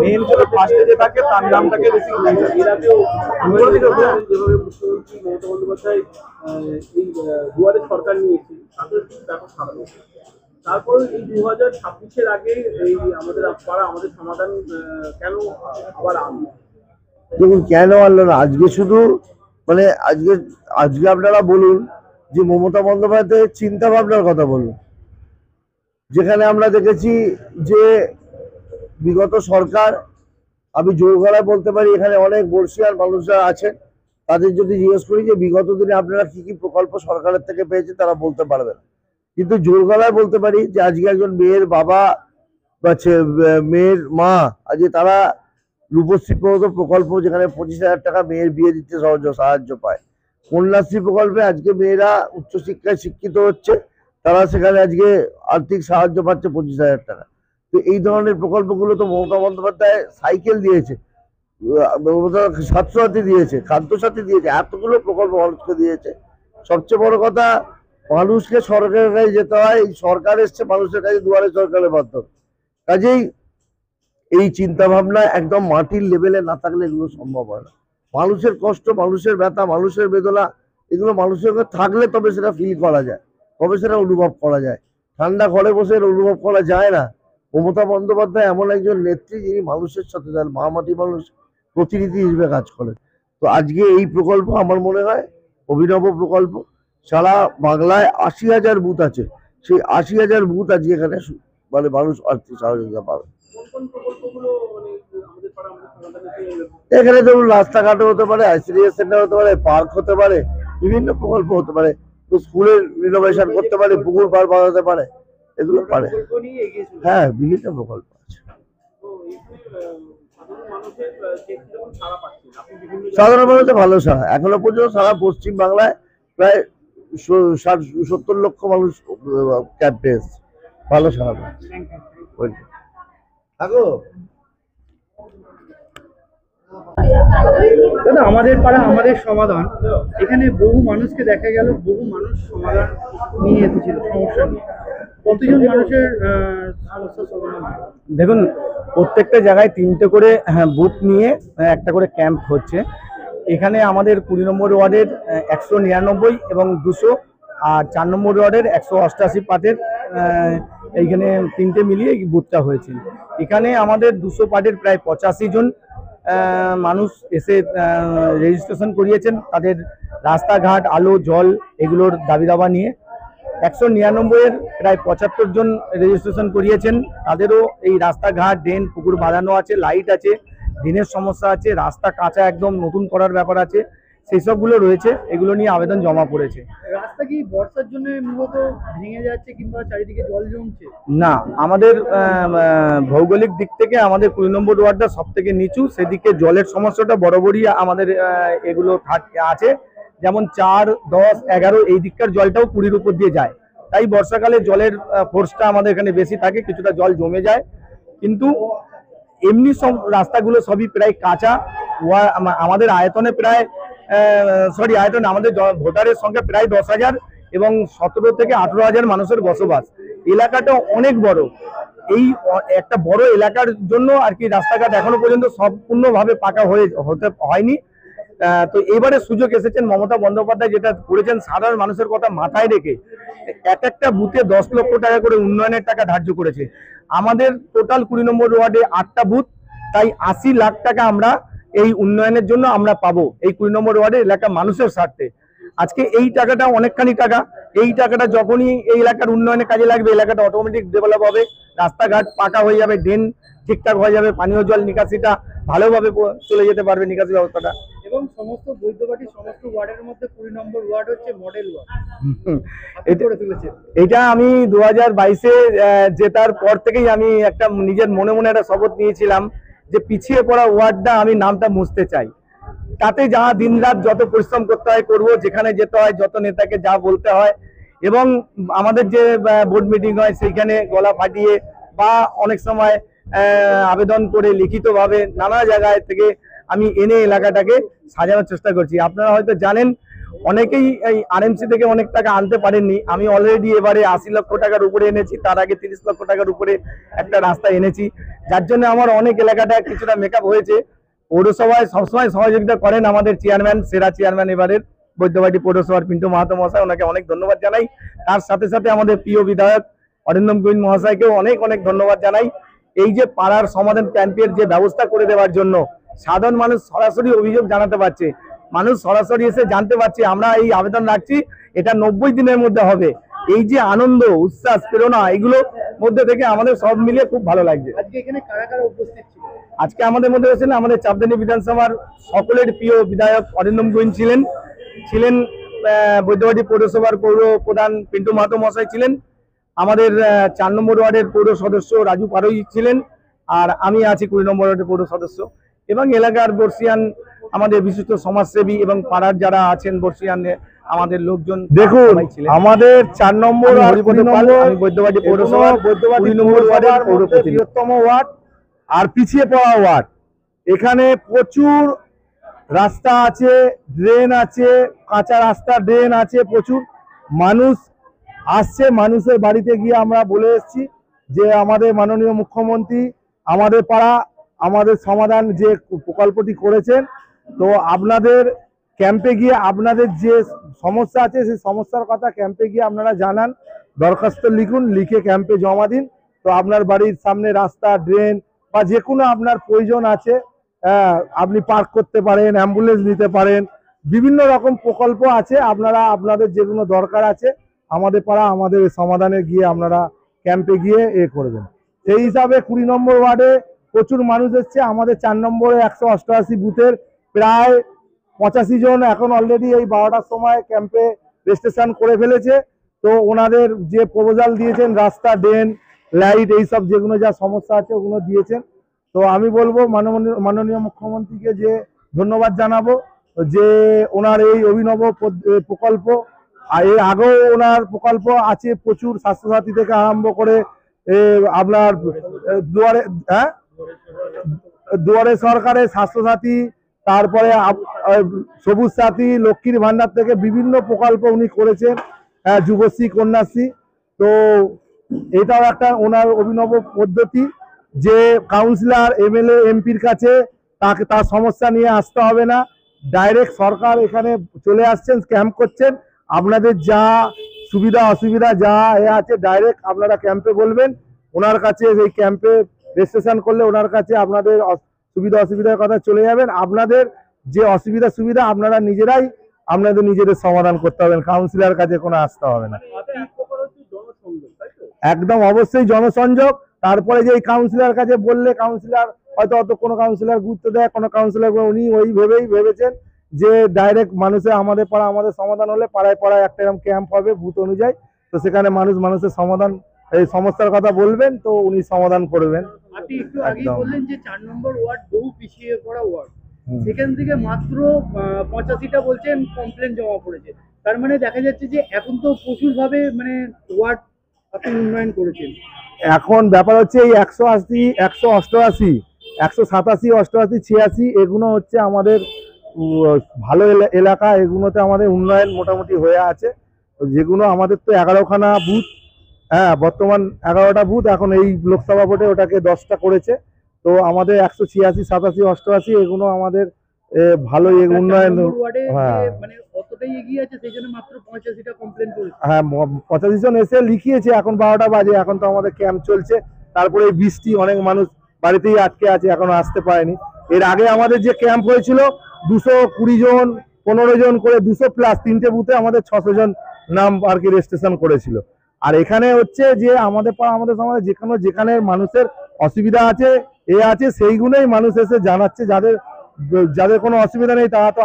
Main যেটা ফার্স্টে যে থাকে তার নামটাকে বেশি যেভাবে মুখ্যমন্ত্রী মমতা বন্দ্যোপাধ্যায় এই দুয়ারে সরকার নিয়েছে তাদের ব্যাপক সাড়া। তারপর এই 2026-এর আগে এই আমাদের আমাদের সমাধান কেন আবার আনলো? দেখুন কেন আনলো না, আজকে শুধু মানে আজকে আজকে আপনারা বলুন যে মমতা বন্দ্যোপাধ্যায়ের চিন্তা ভাবনার কথা বলুন, যেখানে আমরা দেখেছি যে বিগত সরকার, আমি জোর গলায় বলতে পারি এখানে অনেক বর্ষিয়ান মানুষরা আছেন, তাদের যদি জিজ্ঞেস করি যে বিগত দিনে আপনারা কি কি প্রকল্প সরকারের থেকে পেয়েছেন তারা বলতে পারবেন, কিন্তু জোর গলায় বলতে পারি যে আজকে একজন মেয়ের বাবা বা মেয়ের মা আজকে তারা রূপশ্রী প্রকল্প যেখানে 25,000 টাকা মেয়ের বিয়ে দিতে সাহায্য পায়, কন্যাশ্রী প্রকল্পে আজকে মেয়েরা উচ্চশিক্ষায় শিক্ষিত হচ্ছে, তারা সেখানে আজকে আর্থিক সাহায্য পাচ্ছে 25,000 টাকা। তো এই ধরনের প্রকল্পগুলো তো মমতা বন্দ্যোপাধ্যায় সাইকেল দিয়েছে, ছাত্রসাথী দিয়েছে, খাদ্যসাথী দিয়েছে, এতগুলো প্রকল্প মানুষকে দিয়েছে। সবচেয়ে বড় কথা, মানুষকে সরকারের কাছে যেতে হয়, এই সরকার এসছে মানুষের কাছে দুয়ারে সরকারের মাধ্যমে। কাজেই এই চিন্তা ভাবনা একদম মাটির লেভেলে না থাকলে এগুলো সম্ভব হয় না। মানুষের কষ্ট, মানুষের ব্যথা, মানুষের বেদনা, এগুলো মানুষের কাছে থাকলে তবে সেটা ফিল করা যায়, তবে সেটা অনুভব করা যায়। ঠান্ডা ঘরে বসে অনুভব করা যায় না। মমতা বন্দ্যোপাধ্যায় এমন একজন নেত্রী যিনি মানুষের সাথে তার মহামাটি মানুষ প্রতিনিধি হিসেবে কাজ করেন। তো আজকে এই প্রকল্প আমার মনে হয় অভিনব প্রকল্প। সারা বাংলায় 80,000 বুথ আছে, সেই 80,000 বুথ আজকে এখানে মানে মানুষ আর্থিক সহযোগিতা পাবে। এখানে ধরুন রাস্তাঘাটও হতে পারে, আইসিডিএস সেন্টার হতে পারে, পার্ক হতে পারে, বিভিন্ন প্রকল্প হতে পারে, তো স্কুলের রিনোভেশন করতে পারে, পুকুর পাড় বানাতে পারে, এগুলো পারে। হ্যাঁ, বিভিন্ন প্রকল্প আছে। সাধারণ মানুষের ভালো সারা, এখনো পর্যন্ত সারা পশ্চিম বাংলায় প্রায় 70 লক্ষ মানুষ ক্যাম্পে এসছে, ভালো সারা পাচ্ছে। দাদা, আমাদের পাড়া আমাদের সমাধান, এখানে বহু মানুষকে দেখা গেল, বহু মানুষ সমাধান নিয়ে এসেছিল সমস্যা নিয়ে, কতজন মানুষের সমস্যার সমাধান? দেখুন, প্রত্যেকটা জায়গায় 3টে করে বুথ নিয়ে একটা করে ক্যাম্প হচ্ছে। এখানে আমাদের 20 নম্বর ওয়ার্ডের 199 এবং 200, আর 4 নম্বর ওয়ার্ডের 188 পার্টের এইখানে 3টে মিলিয়ে এই বুথটা হয়েছে। এখানে আমাদের 200 পার্টের প্রায় 85 জন মানুষ এসে রেজিস্ট্রেশন করিয়েছেন তাদের রাস্তাঘাট, আলো, জল এগুলোর দাবি দাবা নিয়ে। 199-এর প্রায় 75 জন রেজিস্ট্রেশন করিয়েছেন, তাদেরও এই রাস্তাঘাট, ড্রেন, পুকুর বাঁধানো আছে, লাইট আছে, দিনের সমস্যা আছে, রাস্তা কাঁচা একদম নতুন করার ব্যাপার আছে, সেই সবগুলো রয়েছে, এগুলো নিয়ে আবেদন জমা পড়েছে। রাস্তা কি বর্ষার জন্য মূলত ভেঙে যাচ্ছে কিংবা চারিদিকে জল জমছে? না, আমাদের ভৌগোলিক দিক থেকে আমাদের 20 নম্বর ওয়ার্ডটা সব থেকে নিচু, সেদিকে জলের সমস্যাটা বরাবরই আমাদের এগুলো আছে। যেমন 4, 10, 11 এই দিককার জলটাও 20-র উপর দিয়ে যায়, তাই বর্ষাকালে জলের ফোর্সটা আমাদের এখানে বেশি থাকে, কিছুটা জল জমে যায়। কিন্তু এমনি সব রাস্তাগুলো সবই প্রায় কাঁচা। আমাদের আয়তনে প্রায় আয়তনে আমাদের ভোটারের সংখ্যা প্রায় 10,000 এবং 17 থেকে 18,000 মানুষের বসবাস। এলাকাটা অনেক বড়, এই একটা বড় এলাকার জন্য আর কি রাস্তাঘাট এখনো পর্যন্ত সম্পূর্ণভাবে পাকা হয়নি। তো এবারে সুযোগ এসেছেন, মমতা বন্দ্যোপাধ্যায় যেটা করেছেন সাধারণ মানুষের কথা মাথায় রেখে একটা বুথে 10 লক্ষ টাকা করে উন্নয়নের টাকা ধার্য করেছে। আমাদের টোটাল 20 নম্বর ওয়ার্ডে 8টা বুথ, তাই 80 লাখ টাকা আমরা এই উন্নয়নের জন্য আমরা পাবো এই 20 নম্বর ওয়ার্ডে এলাকার মানুষের স্বার্থে। আজকে এই টাকাটা অনেকখানি টাকা, এই টাকাটা যখনই এই এলাকার উন্নয়নে কাজে লাগবে, এলাকাটা অটোমেটিক ডেভেলপ হবে, রাস্তাঘাট পাকা হয়ে যাবে, ড্রেন ঠিকঠাক হয়ে যাবে, পানীয় জল নিকাশিটা ভালোভাবে চলে যেতে পারবে, নিকাশি ব্যবস্থাটা। এবং সমস্ত বৈদ্যবাটী সমস্ত ওয়ার্ডের মধ্যে 20 নম্বর ওয়ার্ড হচ্ছে মডেল ওয়ার্ড। এটা আমি 2022-এ জেতার পর থেকেই আমি একটা নিজের মনে মনে একটা শপথ নিয়েছিলাম যে পিছিয়ে পড়া ওয়ার্ডটা আমি নামটা মুছতে চাই। তাতে যা দিনরাত যত পরিশ্রম করতে হয় করব, যেখানে যেতে হয়, যত নেতাকে যা বলতে হয়, এবং আমাদের যে বোর্ড মিটিং হয় সেইখানে গলা ফাটিয়ে বা অনেক সময় আবেদন করে লিখিতভাবে নানা জায়গায় থেকে আমি এনে এলাকাটাকে সাজানোর চেষ্টা করছি। আপনারা হয়তো জানেন অনেকেই এই আরএমসি থেকে অনেক টাকা আনতে পারেননি। আমি অলরেডি এবারে 80 লক্ষ টাকার উপরে এনেছি, তার আগে 30 লক্ষ টাকার উপরে একটা রাস্তা এনেছি, যার জন্য আমার অনেক এলাকাটা কিছুটা মেকআপ হয়েছে। পৌরসভায় সবসময় সহযোগিতা করেন আমাদের চেয়ারম্যান, সেরা চেয়ারম্যান এবারের বৈদ্যবাটি পৌরসভার পিন্টু মাহাতো মহাশয়, ওনাকে অনেক ধন্যবাদ জানাই। তার সাথে সাথে আমাদের প্রিয় বিধায়ক অরিন্দম গোয়েন মহাশয়কেও অনেক অনেক ধন্যবাদ জানাই। এই যে পাড়ার সমাধান ক্যাম্পের যে ব্যবস্থা করে দেওয়ার জন্য, সাধারণ মানুষ সরাসরি অভিযোগ জানাতে পারছে, মানুষ সরাসরি এসে জানতে পারছে। আমরা এই আবেদন রাখছি, এটা 90 দিনের মধ্যে হবে। এই যে আনন্দ, উচ্ছ্বাস, প্রেরণা, এগুলো মধ্যে থেকে আমাদের সব মিলিয়ে খুব ভালো লাগছে। আজকে এখানে কারা কারা উপস্থিত ছিল? আজকে আমাদের মধ্যে ছিলেন আমাদের চাপদানি বিধানসভার সকলের প্রিয় বিধায়ক অরিন্দম গোয়েন ছিলেন বৈদ্যবাটি পৌরসভার পৌর প্রধান পিন্টু মাহাতো মহাশয় ছিলেন, আমাদের 4 নম্বর ওয়ার্ডের পৌর সদস্য রাজু পারই ছিলেন, আর আমি আছি 20 নম্বর ওয়ার্ডের পৌর সদস্য, এবং এলাকার বর্ষিয়ান আমাদের বিশিষ্ট সমাজসেবী এবং পাড়ার যারা আছেন বর্ষিয়ান আমাদের লোকজন। দেখুন, সবাই ছিলেন। আমাদের 4 নম্বর আমি আর হরিপদ 20 পাল, নম্বর আমি বৈদ্যবাটি পৌরসভার বৈদ্যবাটি 20 নম্বর ওয়ার্ডের পৌর প্রতিনিধি। বৃহত্তম ওয়ার্ড আর পিছিয়ে পড়া ওয়ার্ড। এখানে প্রচুর রাস্তা আছে, ড্রেন আছে, কাঁচা রাস্তা, ড্রেন আছে, প্রচুর মানুষ আসছে। মানুষের বাড়িতে গিয়ে আমরা বলে এসেছি যে আমাদের মাননীয় মুখ্যমন্ত্রী আমাদের পাড়া আমাদের সমাধান যে প্রকল্পটি করেছেন, তো আপনাদের ক্যাম্পে গিয়ে আপনাদের যে সমস্যা আছে সেই সমস্যার কথা ক্যাম্পে গিয়ে আপনারা জানান, দরখাস্ত লিখুন, লিখে ক্যাম্পে জমা দিন। তো আপনার বাড়ির সামনে রাস্তা, ড্রেন বা যে কোনো আপনার প্রয়োজন আছে, আপনি পার্ক করতে পারেন, অ্যাম্বুলেন্স নিতে পারেন, বিভিন্ন রকম প্রকল্প আছে। আপনারা আপনাদের যেগুলো দরকার আছে আমাদের পাড়া আমাদের সমাধানে গিয়ে আপনারা ক্যাম্পে গিয়ে করবেন। সেই হিসাবে 20 নম্বর ওয়ার্ডে প্রচুর মানুষ এসছে। আমাদের 4 নম্বরে 188 বুথের প্রায় 85 জন এখন অলরেডি এই 12টার সময় ক্যাম্পে রেজিস্ট্রেশন করে ফেলেছে। তো ওনাদের যে প্রপোজাল দিয়েছেন, রাস্তা, ড্রেন, লাইট, এইসব যেগুলো যা সমস্যা আছে ওগুলো দিয়েছেন। তো আমি বলবো মাননীয় মুখ্যমন্ত্রীকে যে ধন্যবাদ জানাবো যে ওনার এই অভিনব প্রকল্প, আর এর আগেও ওনার প্রকল্প আছে প্রচুর, স্বাস্থ্যসাথী থেকে আরম্ভ করে আপনার দুয়ারে সরকারের স্বাস্থ্যসাথী, তারপরে সবুজ সাথী, লক্ষ্মীর ভান্ডার থেকে বিভিন্ন প্রকল্প উনি করেছেন, যুবশ্রী, কন্যাশ্রী। তো এটাও একটা ওনার অভিনব পদ্ধতি যে কাউন্সিলর, এমএলএ, এমপির কাছে তার সমস্যা নিয়ে আসতে হবে না, ডাইরেক্ট সরকার এখানে চলে আসছেন, ক্যাম্প করছেন। আপনাদের যা সুবিধা অসুবিধা যা আছে ডাইরেক্ট আপনারা ক্যাম্পে বলবেন, ওনার কাছে এই ক্যাম্পে রেজিস্ট্রেশন করলে ওনার কাছে আপনাদের সুবিধা অসুবিধার কথা চলে যাবেন। আপনাদের যে অসুবিধা সুবিধা আপনারা নিজেরাই নিজেদের সমাধান করতে হবেন, কাউন্সিলর কাছে কোনো আসতে হবে না। একদম অবশ্যই জনসংযোগ। তারপরে যে কাউন্সিলর কাছে বললে কাউন্সিলর হয়তো অত কোনো কাউন্সিলর গুরুত্ব দেয়, কোনো কাউন্সিলর উনি ওই ভেবেছেন যে ডাইরেক্ট মানুষের আমাদের পাড়া আমাদের সমাধান হলে পাড়ায় পাড়ায় একটা এরকম ক্যাম্প হবে বুথ অনুযায়ী, তো সেখানে মানুষের সমাধান এই সমস্যার কথা বলবেন, তো উনি সমাধান করবেন। আপনি একটু আগেই বললেন যে 4 নম্বর ওয়ার্ড বহু পিছিয়ে পড়া ওয়ার্ড, সেখান থেকে মাত্র 85টা বলছেন কমপ্লেন জমা পড়েছে। তার মানে দেখা যাচ্ছে যে এখন তো প্রচুর ভাবে মানে ওয়ার্ড আপনি উন্নয়ন করেছেন। এখন ব্যাপার হচ্ছে এই 180, 188, 187, 88, 86 এগুলো হচ্ছে আমাদের ভালো এলাকা, এগুলোতে আমাদের উন্নয়ন মোটামুটি হয়ে আছে। তো যেগুলো আমাদের তো 11খানা বুথ, বর্তমান 11টা বুথ, এখন এই লোকসভা ভোটে ওটাকে 10টা করেছে। তো আমাদের 186, 87, 88 এগুলো আমাদের ভালো উন্নয়ন। মানে কতটাই এগিয়ে আছে সেই জন্য মাত্র 85টা কমপ্লেন করেছে। হ্যাঁ, 85 জন এসে লিখিয়েছে। এখন 12টা বাজে, এখন তো আমাদের ক্যাম্প চলছে। তারপরে এই বৃষ্টি, অনেক মানুষ বাড়িতেই আটকে আছে, এখনো আসতে পারেনি। এর আগে আমাদের যে ক্যাম্প হয়েছিল 220 জন, 15 জন করে 200 প্লাস 3টে বুথে আমাদের 600 জন নাম আর কি রেজিস্ট্রেশন করেছিল। আর এখানে হচ্ছে যে আমাদের আমাদের সমাজে যেখানে মানুষের অসুবিধা আছে আছে সেইগুলোই মানুষ এসে জানাচ্ছে। যাদের কোনো অসুবিধা নেই তারা তো